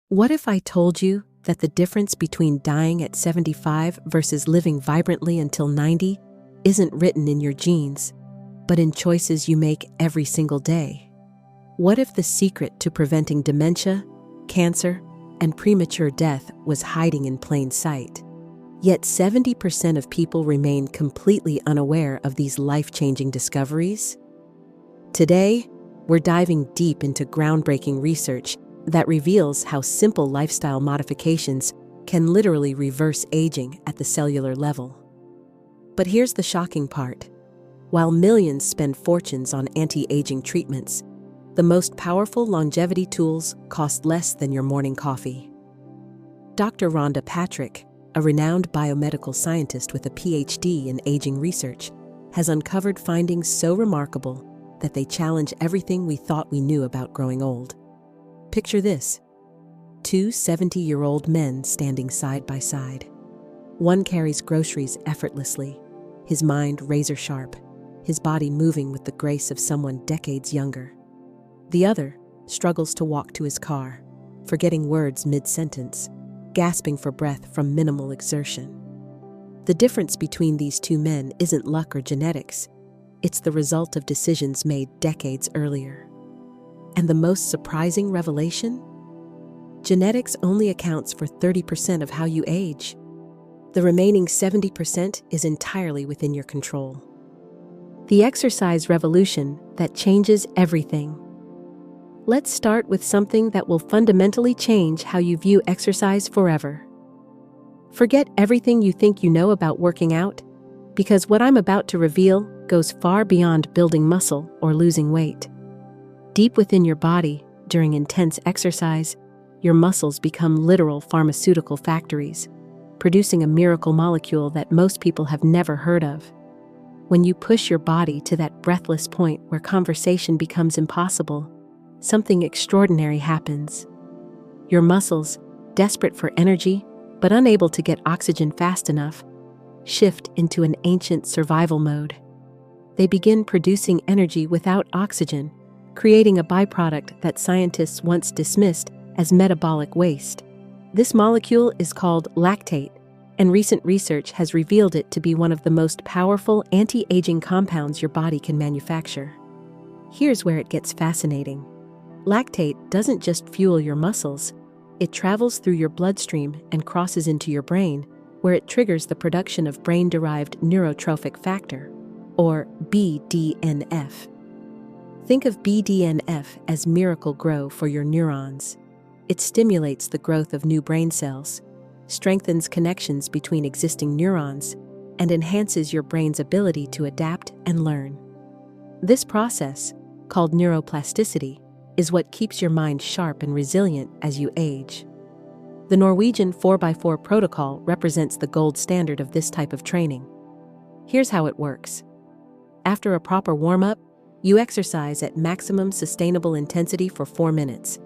What if I told you that the difference between dying at 75 versus living vibrantly until 90 isn't written in your genes, but in choices you make every single day? What if the secret to preventing dementia, cancer, and premature death was hiding in plain sight? Yet 70% of people remain completely unaware of these life-changing discoveries. Today, we're diving deep into groundbreaking research that reveals how simple lifestyle modifications can literally reverse aging at the cellular level. But here's the shocking part. While millions spend fortunes on anti-aging treatments, the most powerful longevity tools cost less than your morning coffee. Dr. Rhonda Patrick, a renowned biomedical scientist with a PhD in aging research, has uncovered findings so remarkable that they challenge everything we thought we knew about growing old. Picture this: two 70-year-old men standing side by side. One carries groceries effortlessly, his mind razor-sharp, his body moving with the grace of someone decades younger. The other struggles to walk to his car, forgetting words mid-sentence, gasping for breath from minimal exertion. The difference between these two men isn't luck or genetics. It's the result of decisions made decades earlier. And the most surprising revelation? Genetics only accounts for 30% of how you age. The remaining 70% is entirely within your control. The exercise revolution that changes everything. Let's start with something that will fundamentally change how you view exercise forever. Forget everything you think you know about working out, because what I'm about to reveal goes far beyond building muscle or losing weight. Deep within your body, during intense exercise, your muscles become literal pharmaceutical factories, producing a miracle molecule that most people have never heard of. When you push your body to that breathless point where conversation becomes impossible, something extraordinary happens. Your muscles, desperate for energy but unable to get oxygen fast enough, shift into an ancient survival mode. They begin producing energy without oxygen, creating a byproduct that scientists once dismissed as metabolic waste. This molecule is called lactate, and recent research has revealed it to be one of the most powerful anti-aging compounds your body can manufacture. Here's where it gets fascinating. Lactate doesn't just fuel your muscles, it travels through your bloodstream and crosses into your brain, where it triggers the production of brain-derived neurotrophic factor, or BDNF. Think of BDNF as Miracle-Gro for your neurons. It stimulates the growth of new brain cells, strengthens connections between existing neurons, and enhances your brain's ability to adapt and learn. This process, called neuroplasticity, is what keeps your mind sharp and resilient as you age. The Norwegian 4x4 protocol represents the gold standard of this type of training. Here's how it works. After a proper warm-up, you exercise at maximum sustainable intensity for 4 minutes.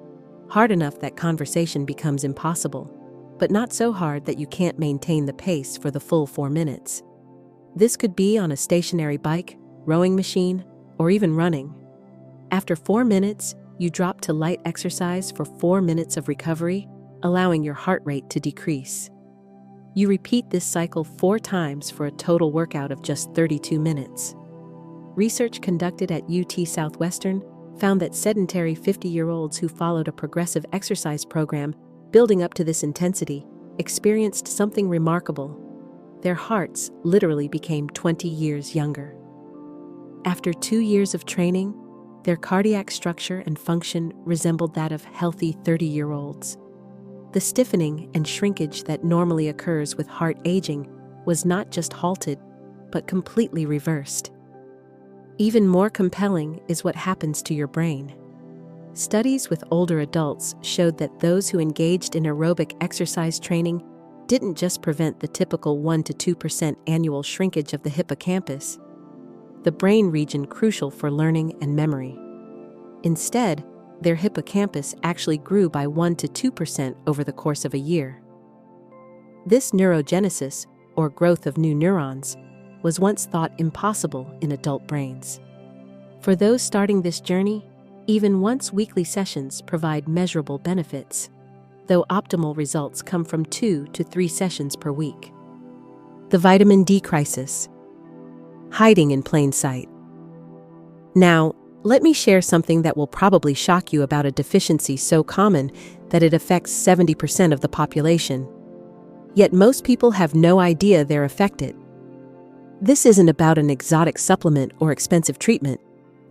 Hard enough that conversation becomes impossible, but not so hard that you can't maintain the pace for the full 4 minutes. This could be on a stationary bike, rowing machine, or even running. After 4 minutes, you drop to light exercise for 4 minutes of recovery, allowing your heart rate to decrease. You repeat this cycle 4 times for a total workout of just 32 minutes. Research conducted at UT Southwestern found that sedentary 50-year-olds who followed a progressive exercise program building up to this intensity experienced something remarkable. Their hearts literally became 20 years younger. After 2 years of training, their cardiac structure and function resembled that of healthy 30-year-olds. The stiffening and shrinkage that normally occurs with heart aging was not just halted, but completely reversed. Even more compelling is what happens to your brain. Studies with older adults showed that those who engaged in aerobic exercise training didn't just prevent the typical 1 to 2% annual shrinkage of the hippocampus, the brain region crucial for learning and memory. Instead, their hippocampus actually grew by 1 to 2% over the course of a year. This neurogenesis, or growth of new neurons, was once thought impossible in adult brains. For those starting this journey, even once-weekly sessions provide measurable benefits. though optimal results come from 2 to 3 sessions per week. The vitamin D crisis. Hiding in plain sight. Now, let me share something that will probably shock you about a deficiency so common that it affects 70% of the population. Yet most people have no idea they're affected. This isn't about an exotic supplement or expensive treatment.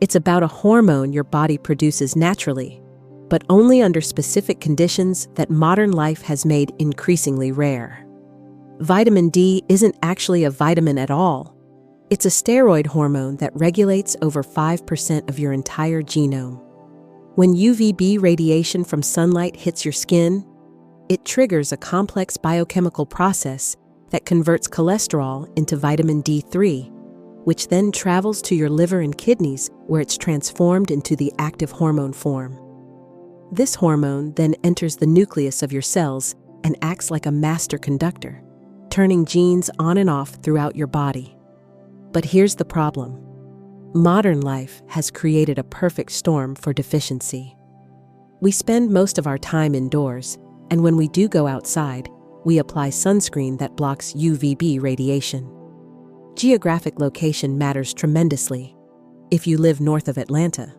It's about a hormone your body produces naturally, but only under specific conditions that modern life has made increasingly rare. Vitamin D isn't actually a vitamin at all. It's a steroid hormone that regulates over 5% of your entire genome. When UVB radiation from sunlight hits your skin, it triggers a complex biochemical process that converts cholesterol into vitamin D3, which then travels to your liver and kidneys where it's transformed into the active hormone form. This hormone then enters the nucleus of your cells and acts like a master conductor, turning genes on and off throughout your body. But here's the problem. Modern life has created a perfect storm for deficiency. We spend most of our time indoors, and when we do go outside, we apply sunscreen that blocks UVB radiation. Geographic location matters tremendously. If you live north of Atlanta,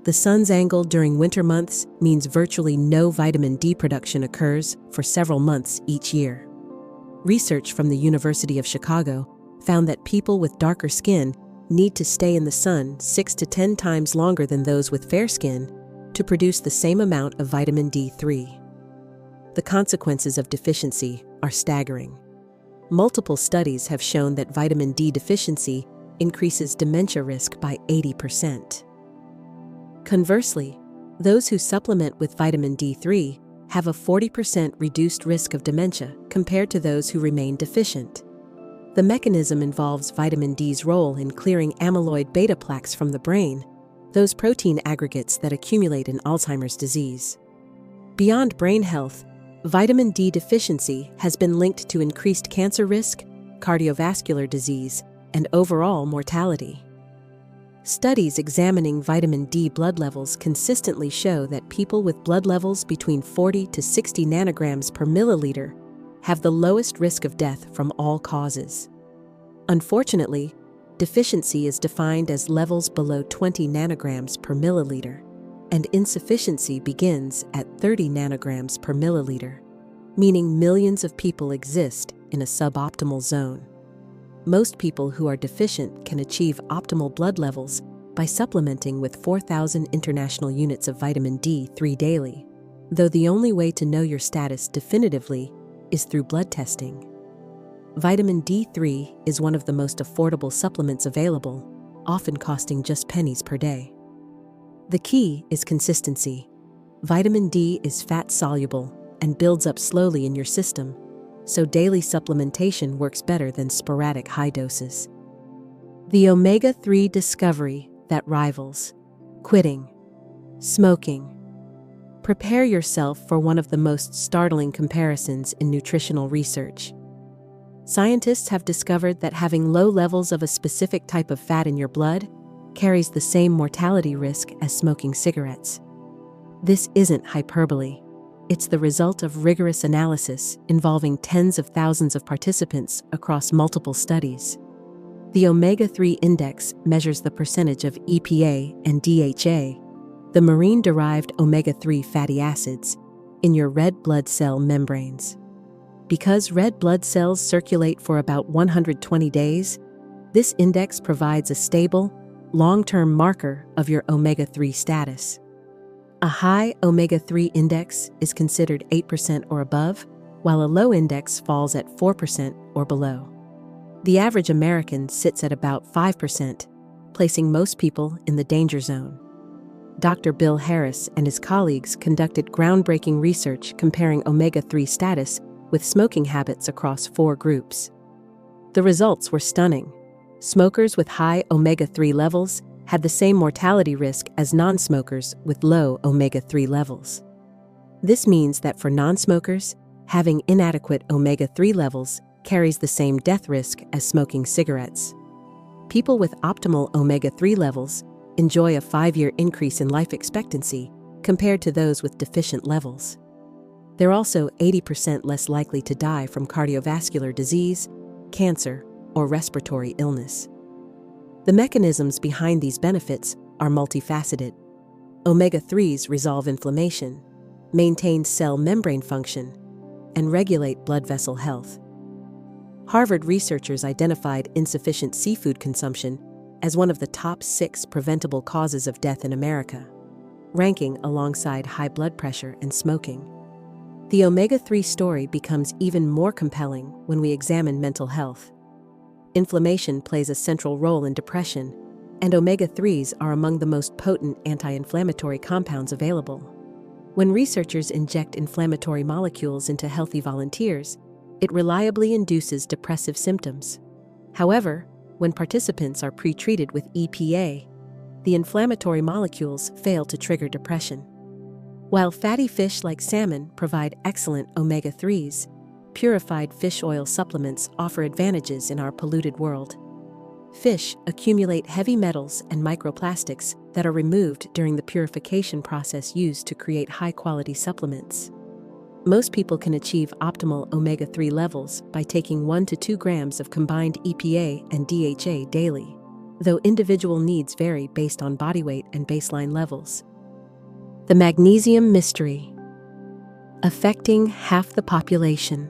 the sun's angle during winter months means virtually no vitamin D production occurs for several months each year. Research from the University of Chicago found that people with darker skin need to stay in the sun 6 to 10 times longer than those with fair skin to produce the same amount of vitamin D3. The consequences of deficiency are staggering. Multiple studies have shown that vitamin D deficiency increases dementia risk by 80%. Conversely, those who supplement with vitamin D3 have a 40% reduced risk of dementia compared to those who remain deficient. The mechanism involves vitamin D's role in clearing amyloid beta plaques from the brain, those protein aggregates that accumulate in Alzheimer's disease. Beyond brain health, vitamin D deficiency has been linked to increased cancer risk, cardiovascular disease, and overall mortality. Studies examining vitamin D blood levels consistently show that people with blood levels between 40 to 60 nanograms per milliliter have the lowest risk of death from all causes. Unfortunately, deficiency is defined as levels below 20 nanograms per milliliter, and insufficiency begins at 30 nanograms per milliliter, meaning millions of people exist in a suboptimal zone. Most people who are deficient can achieve optimal blood levels by supplementing with 4,000 international units of vitamin D3 daily, though the only way to know your status definitively is through blood testing. Vitamin D3 is one of the most affordable supplements available, often costing just pennies per day. The key is consistency. Vitamin D is fat-soluble and builds up slowly in your system, so daily supplementation works better than sporadic high doses. The omega-3 discovery that rivals quitting smoking. Prepare yourself for one of the most startling comparisons in nutritional research. Scientists have discovered that having low levels of a specific type of fat in your blood carries the same mortality risk as smoking cigarettes. This isn't hyperbole. It's the result of rigorous analysis involving tens of thousands of participants across multiple studies. The omega-3 index measures the percentage of EPA and DHA, the marine-derived omega-3 fatty acids, in your red blood cell membranes. Because red blood cells circulate for about 120 days, this index provides a stable, long-term marker of your omega-3 status. A high omega-3 index is considered 8% or above, while a low index falls at 4% or below. The average American sits at about 5%, placing most people in the danger zone. Dr. Bill Harris and his colleagues conducted groundbreaking research comparing omega-3 status with smoking habits across 4 groups. The results were stunning. Smokers with high omega-3 levels had the same mortality risk as non-smokers with low omega-3 levels. This means that for non-smokers, having inadequate omega-3 levels carries the same death risk as smoking cigarettes. People with optimal omega-3 levels enjoy a 5-year increase in life expectancy compared to those with deficient levels. They're also 80% less likely to die from cardiovascular disease, cancer, or respiratory illness. The mechanisms behind these benefits are multifaceted. Omega-3s resolve inflammation, maintain cell membrane function, and regulate blood vessel health. Harvard researchers identified insufficient seafood consumption as one of the top 6 preventable causes of death in America, ranking alongside high blood pressure and smoking. The omega-3 story becomes even more compelling when we examine mental health. Inflammation plays a central role in depression, and omega-3s are among the most potent anti-inflammatory compounds available. When researchers inject inflammatory molecules into healthy volunteers, it reliably induces depressive symptoms. However, when participants are pre-treated with EPA, the inflammatory molecules fail to trigger depression. While fatty fish like salmon provide excellent omega-3s, purified fish oil supplements offer advantages in our polluted world. Fish accumulate heavy metals and microplastics that are removed during the purification process used to create high-quality supplements. Most people can achieve optimal omega-3 levels by taking 1 to 2 grams of combined EPA and DHA daily, though individual needs vary based on body weight and baseline levels. The magnesium mystery, affecting half the population.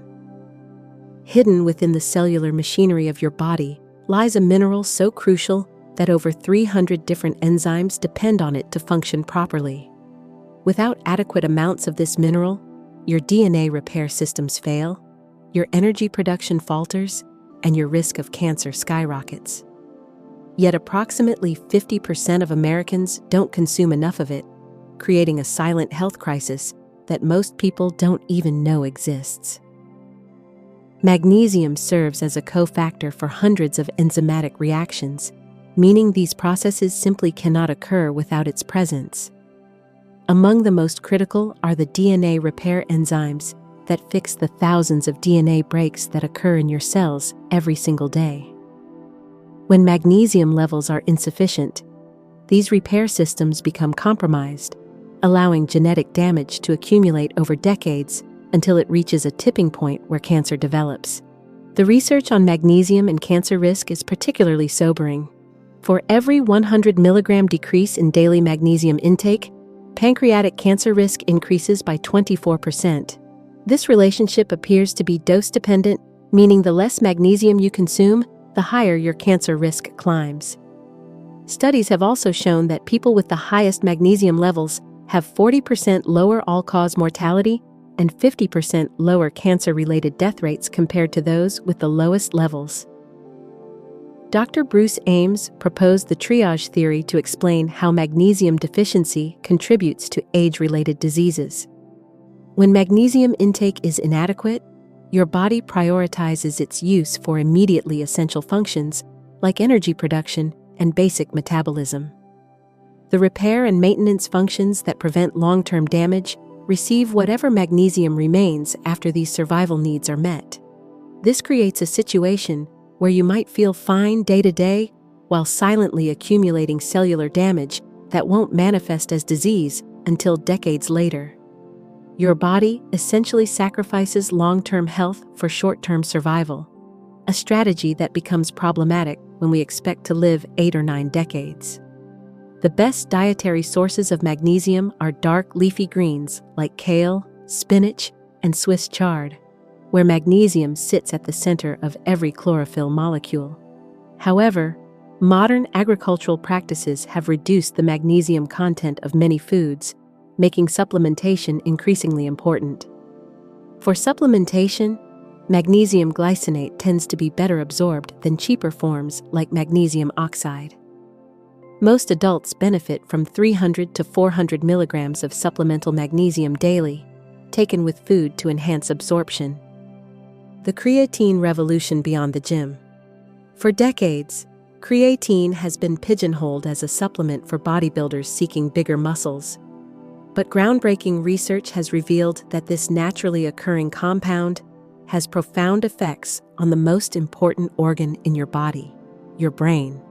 Hidden within the cellular machinery of your body lies a mineral so crucial that over 300 different enzymes depend on it to function properly. Without adequate amounts of this mineral, your DNA repair systems fail, your energy production falters, and your risk of cancer skyrockets. Yet approximately 50% of Americans don't consume enough of it, creating a silent health crisis that most people don't even know exists. Magnesium serves as a cofactor for hundreds of enzymatic reactions, meaning these processes simply cannot occur without its presence. Among the most critical are the DNA repair enzymes that fix the thousands of DNA breaks that occur in your cells every single day. When magnesium levels are insufficient, these repair systems become compromised, allowing genetic damage to accumulate over decades until it reaches a tipping point where cancer develops. The research on magnesium and cancer risk is particularly sobering. For every 100 milligram decrease in daily magnesium intake, pancreatic cancer risk increases by 24%. This relationship appears to be dose-dependent, meaning the less magnesium you consume, the higher your cancer risk climbs. Studies have also shown that people with the highest magnesium levels have 40% lower all-cause mortality and 50% lower cancer-related death rates compared to those with the lowest levels. Dr. Bruce Ames proposed the triage theory to explain how magnesium deficiency contributes to age-related diseases. When magnesium intake is inadequate, your body prioritizes its use for immediately essential functions like energy production and basic metabolism. The repair and maintenance functions that prevent long-term damage receive whatever magnesium remains after these survival needs are met. This creates a situation where you might feel fine day to day while silently accumulating cellular damage that won't manifest as disease until decades later. Your body essentially sacrifices long-term health for short-term survival, a strategy that becomes problematic when we expect to live 8 or 9 decades. The best dietary sources of magnesium are dark leafy greens like kale, spinach, and Swiss chard, where magnesium sits at the center of every chlorophyll molecule. However, modern agricultural practices have reduced the magnesium content of many foods, making supplementation increasingly important. For supplementation, magnesium glycinate tends to be better absorbed than cheaper forms like magnesium oxide. Most adults benefit from 300 to 400 milligrams of supplemental magnesium daily, taken with food to enhance absorption. The creatine revolution beyond the gym. For decades, creatine has been pigeonholed as a supplement for bodybuilders seeking bigger muscles. But groundbreaking research has revealed that this naturally occurring compound has profound effects on the most important organ in your body, your brain.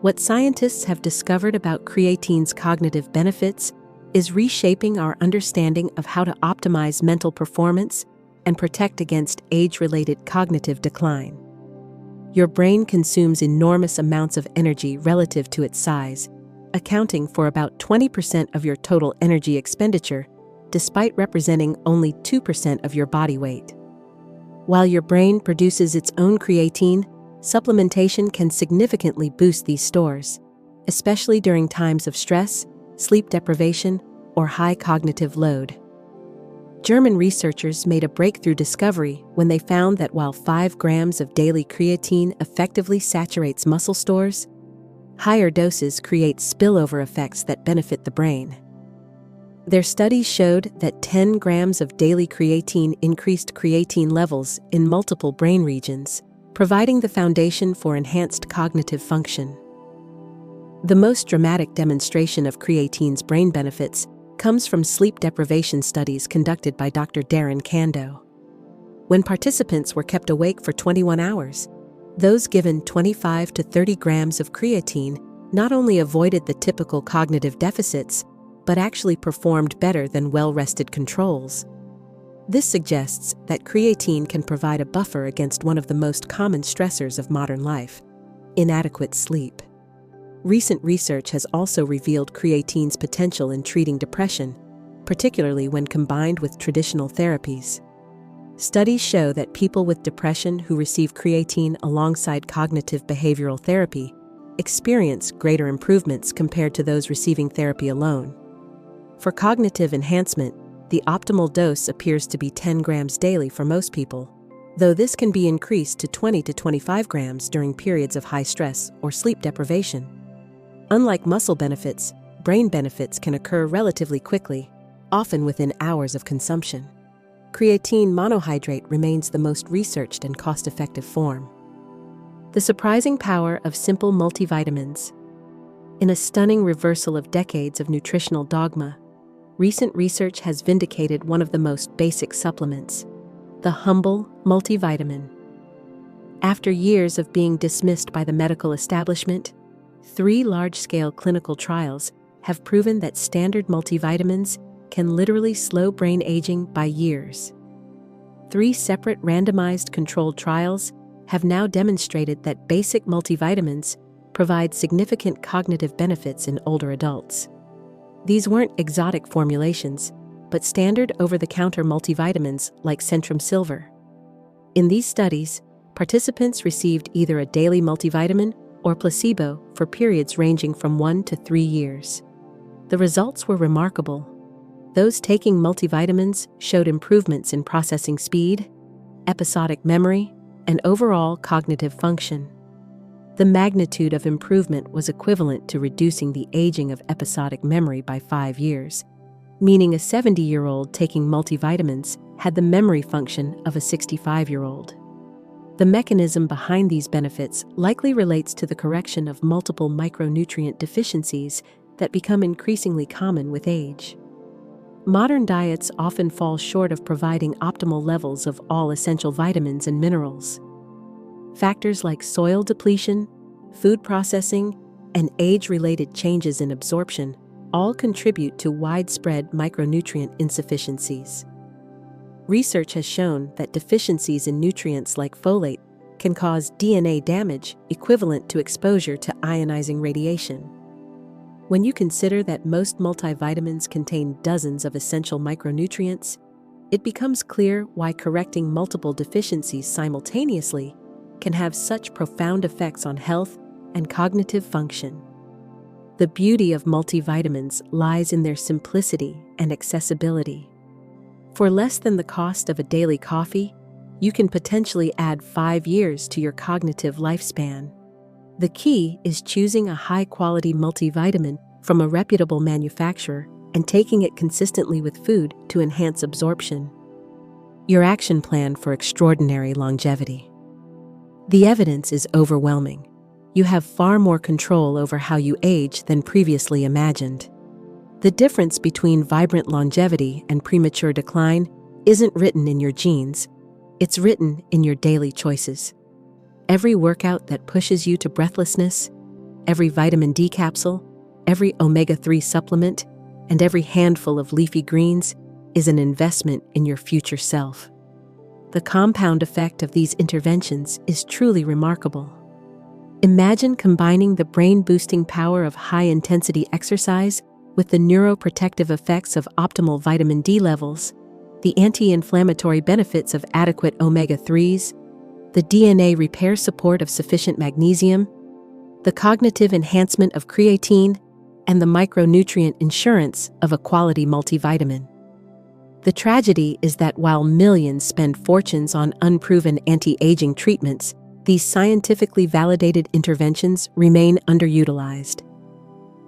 What scientists have discovered about creatine's cognitive benefits is reshaping our understanding of how to optimize mental performance and protect against age-related cognitive decline. Your brain consumes enormous amounts of energy relative to its size, accounting for about 20% of your total energy expenditure, despite representing only 2% of your body weight. While your brain produces its own creatine, supplementation can significantly boost these stores, especially during times of stress, sleep deprivation, or high cognitive load. German researchers made a breakthrough discovery when they found that while 5 grams of daily creatine effectively saturates muscle stores, higher doses create spillover effects that benefit the brain. Their studies showed that 10 grams of daily creatine increased creatine levels in multiple brain regions, providing the foundation for enhanced cognitive function. The most dramatic demonstration of creatine's brain benefits comes from sleep deprivation studies conducted by Dr. Darren Kando. When participants were kept awake for 21 hours, those given 25 to 30 grams of creatine not only avoided the typical cognitive deficits, but actually performed better than well-rested controls. This suggests that creatine can provide a buffer against one of the most common stressors of modern life: inadequate sleep. Recent research has also revealed creatine's potential in treating depression, particularly when combined with traditional therapies. Studies show that people with depression who receive creatine alongside cognitive behavioral therapy experience greater improvements compared to those receiving therapy alone. For cognitive enhancement, the optimal dose appears to be 10 grams daily for most people, though this can be increased to 20 to 25 grams during periods of high stress or sleep deprivation. Unlike muscle benefits, brain benefits can occur relatively quickly, often within hours of consumption. Creatine monohydrate remains the most researched and cost-effective form. The surprising power of simple multivitamins. In a stunning reversal of decades of nutritional dogma, recent research has vindicated one of the most basic supplements, the humble multivitamin. After years of being dismissed by the medical establishment, 3 large-scale clinical trials have proven that standard multivitamins can literally slow brain aging by years. 3 separate randomized controlled trials have now demonstrated that basic multivitamins provide significant cognitive benefits in older adults. These weren't exotic formulations, but standard over-the-counter multivitamins like Centrum Silver. In these studies, participants received either a daily multivitamin or placebo for periods ranging from 1 to 3 years. The results were remarkable. Those taking multivitamins showed improvements in processing speed, episodic memory, and overall cognitive function. The magnitude of improvement was equivalent to reducing the aging of episodic memory by 5 years, meaning a 70-year-old taking multivitamins had the memory function of a 65-year-old. The mechanism behind these benefits likely relates to the correction of multiple micronutrient deficiencies that become increasingly common with age. Modern diets often fall short of providing optimal levels of all essential vitamins and minerals. Factors like soil depletion, food processing, and age-related changes in absorption all contribute to widespread micronutrient insufficiencies. Research has shown that deficiencies in nutrients like folate can cause DNA damage equivalent to exposure to ionizing radiation. When you consider that most multivitamins contain dozens of essential micronutrients, it becomes clear why correcting multiple deficiencies simultaneously can have such profound effects on health and cognitive function. The beauty of multivitamins lies in their simplicity and accessibility. For less than the cost of a daily coffee, you can potentially add 5 years to your cognitive lifespan. The key is choosing a high-quality multivitamin from a reputable manufacturer and taking it consistently with food to enhance absorption. Your action plan for extraordinary longevity. The evidence is overwhelming. You have far more control over how you age than previously imagined. The difference between vibrant longevity and premature decline isn't written in your genes, it's written in your daily choices. Every workout that pushes you to breathlessness, every vitamin D capsule, every omega-3 supplement, and every handful of leafy greens is an investment in your future self. The compound effect of these interventions is truly remarkable. Imagine combining the brain-boosting power of high-intensity exercise with the neuroprotective effects of optimal vitamin D levels, the anti-inflammatory benefits of adequate omega-3s, the DNA repair support of sufficient magnesium, the cognitive enhancement of creatine, and the micronutrient insurance of a quality multivitamin. The tragedy is that while millions spend fortunes on unproven anti-aging treatments, these scientifically validated interventions remain underutilized.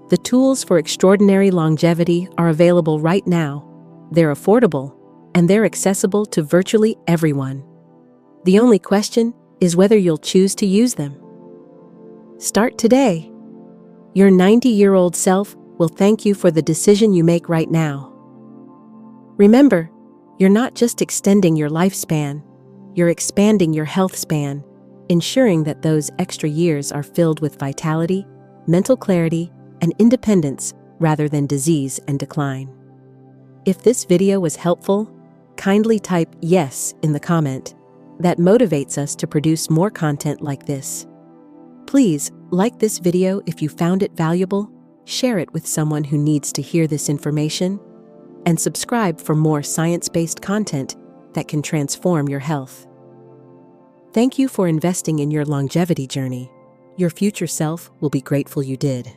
The tools for extraordinary longevity are available right now. They're affordable, and they're accessible to virtually everyone. The only question is whether you'll choose to use them. Start today. Your 90-year-old self will thank you for the decision you make right now. Remember, you're not just extending your lifespan, you're expanding your health span, ensuring that those extra years are filled with vitality, mental clarity, and independence rather than disease and decline. If this video was helpful, kindly type yes in the comment. That motivates us to produce more content like this. Please like this video if you found it valuable, share it with someone who needs to hear this information, and subscribe for more science-based content that can transform your health. Thank you for investing in your longevity journey. Your future self will be grateful you did.